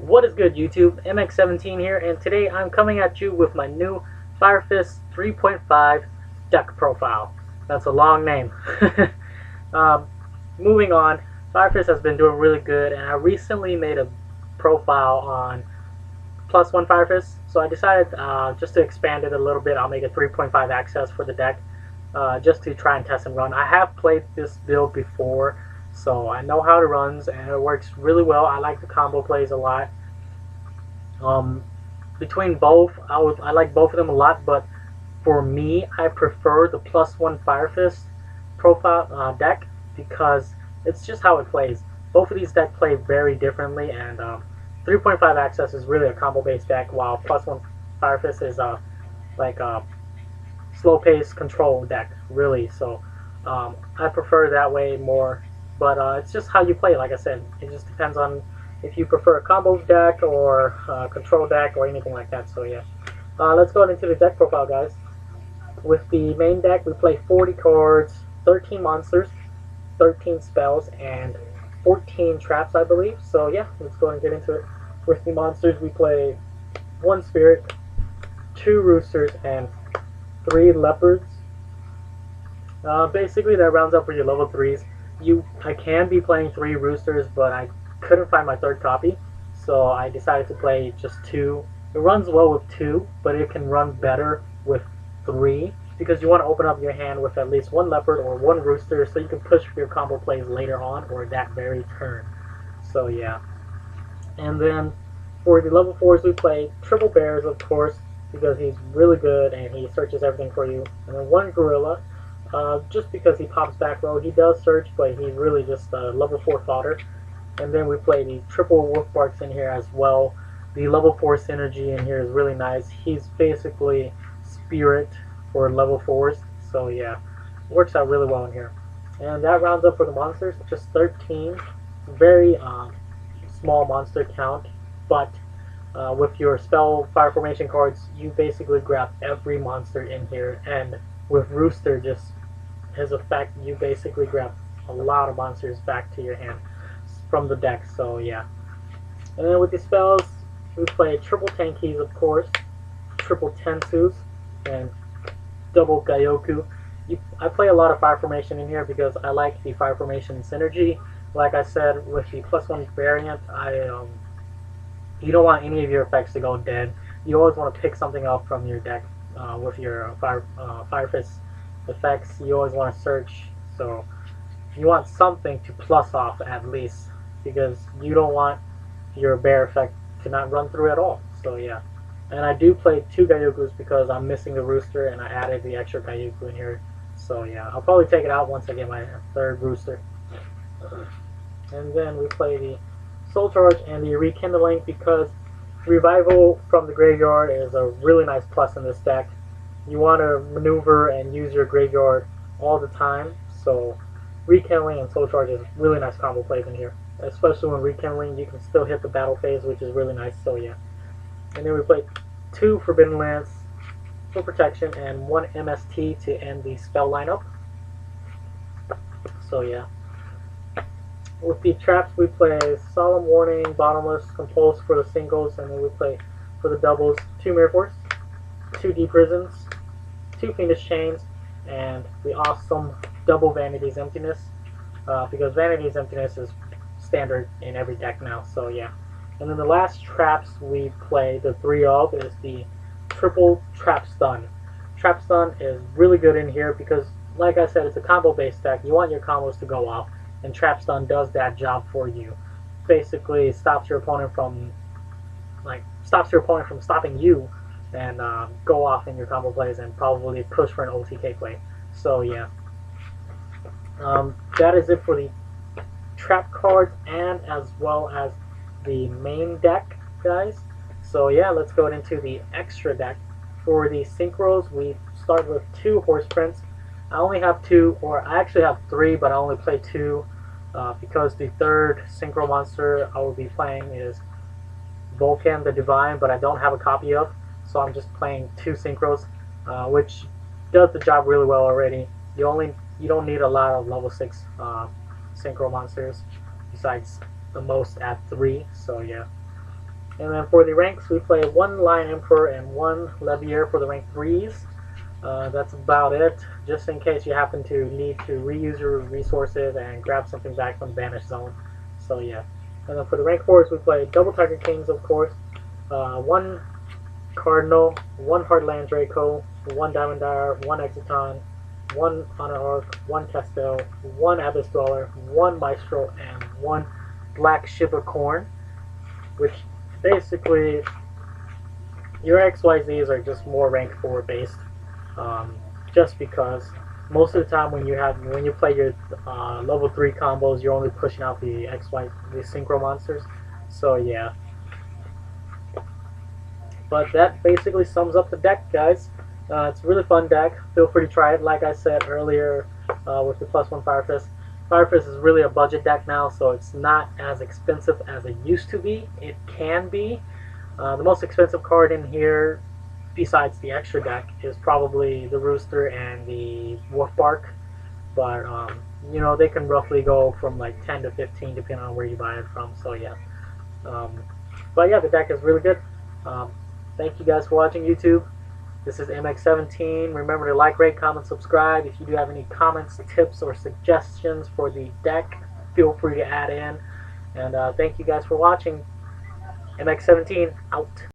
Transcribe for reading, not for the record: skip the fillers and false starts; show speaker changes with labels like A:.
A: What is good, YouTube? MX17 here, and today I'm coming at you with my new Firefist 3.5 deck profile. That's a long name. um, Moving on, Firefist has been doing really good, and I recently made a profile on +1 Firefist, so I decided just to expand it a little bit. I'll make a 3.5 access for the deck, just to try and test and run. I have played this build before, so I know how it runs, and it works really well. I like the combo plays a lot. Um, Between both, I like both of them a lot, but for me, I prefer the +1 Firefist profile deck because it's just how it plays. Both of these decks play very differently, and 3.5 Access is really a combo-based deck, while +1 Firefist is like a slow-paced control deck, really. So I prefer that way more, but it's just how you play. Like I said, it just depends on if you prefer a combo deck or a control deck or anything like that. So yeah, let's go into the deck profile, guys. With the main deck, we play 40 cards, 13 monsters, 13 spells, and 14 traps, I believe. So yeah, let's go and get into it. With the monsters, we play 1 spirit, 2 roosters, and 3 leopards. Basically, that rounds up for your level 3s. I can be playing 3 roosters, but I couldn't find my third copy, so I decided to play just 2. It runs well with 2, but it can run better with 3 because you want to open up your hand with at least 1 leopard or 1 rooster, so you can push your combo plays later on or that very turn. So yeah. And then for the level 4s, we play triple bears, of course, because he's really good and he searches everything for you. And then 1 gorilla, just because he pops back row. He does search, but he's really just level 4 fodder. And then we play the triple wolfbarks in here as well. The level 4 synergy in here is really nice. He's basically spirit for level 4s. So yeah, it works out really well in here. And that rounds up for the monsters. Just 13. Very small monster count. But with your spell fire formation cards, you basically grab every monster in here. And with Rooster, just his effect, you basically grab a lot of monsters back to your hand from the deck. So yeah. And then with the spells, we play triple tenkis, of course, triple tensus, and double gyokkou. I play a lot of fire formation in here because I like the fire formation synergy. Like I said, with the +1 variant, you don't want any of your effects to go dead. You always want to pick something up from your deck with your Firefist effects. You always want to search, so you want something to plus off at least, because you don't want your bear effect to not run through at all. So yeah. And I do play 2 gyokous because I'm missing the rooster and I added the extra gyokkou in here. So yeah, I'll probably take it out once I get my 3rd rooster. And then we play the soul charge and the rekindling because revival from the graveyard is a really nice plus in this deck. You want to maneuver and use your graveyard all the time, so rekindling and soul charge is really nice combo plays in here. Especially when rekindling, you can still hit the battle phase, which is really nice. So yeah. And then we play 2 forbidden lance for protection and 1 MST to end the spell lineup. So yeah. With the traps, we play solemn, warning, bottomless, compulse for the singles, and then we play for the doubles 2 mirror force, 2 deep prisons, 2 fiendish chains, and the awesome double vanity's emptiness, because vanity's emptiness is standard in every deck now. So yeah. And then the last traps we play, the 3 of, is the triple trap stun. Trap stun is really good in here because, like I said, it's a combo based deck. You want your combos to go off, and trap stun does that job for you. Basically stops your opponent from stopping you and go off in your combo plays and probably push for an OTK play. So yeah. That is it for the trap cards and as well as the main deck, guys. So yeah, let's go into the extra deck. For the synchros, we start with 2 horse prints. I only have 2, or I actually have 3, but I only play 2 because the 3rd synchro monster I will be playing is Vulcan the Divine, but I don't have a copy of, so I'm just playing 2 synchros, which does the job really well already. You don't need a lot of level 6 synchro monsters besides the most at 3. So yeah. And then for the ranks, we play 1 Lion Emperor and 1 Levier for the rank 3s. That's about it, just in case you happen to need to reuse your resources and grab something back from the Banished Zone. So yeah. And then for the rank 4s, we play double Tiger Kings, of course. 1 Cardinal, 1 Heartland Draco, 1 Diamond Dire, 1 Exiton, 1 Honor Arc, 1 Castel, 1 Abyss Dweller, 1 Maestro, and 1 Black Shiba Corn, which basically your XYZs are just more rank 4 based, just because most of the time when you play your level 3 combos, you're only pushing out the the synchro monsters. So yeah. But that basically sums up the deck, guys. It's a really fun deck. Feel free to try it. Like I said earlier with the +1 Fire Fist. Fire Fist is really a budget deck now, so it's not as expensive as it used to be. It can be. The most expensive card in here, besides the extra deck, is probably the Rooster and the Wolfbark. But, you know, they can roughly go from like 10 to 15 depending on where you buy it from, so yeah. But yeah, the deck is really good. Thank you guys for watching YouTube. This is MX17. Remember to like, rate, comment, subscribe. If you do have any comments, tips, or suggestions for the deck, feel free to add in. And thank you guys for watching. MX17 out.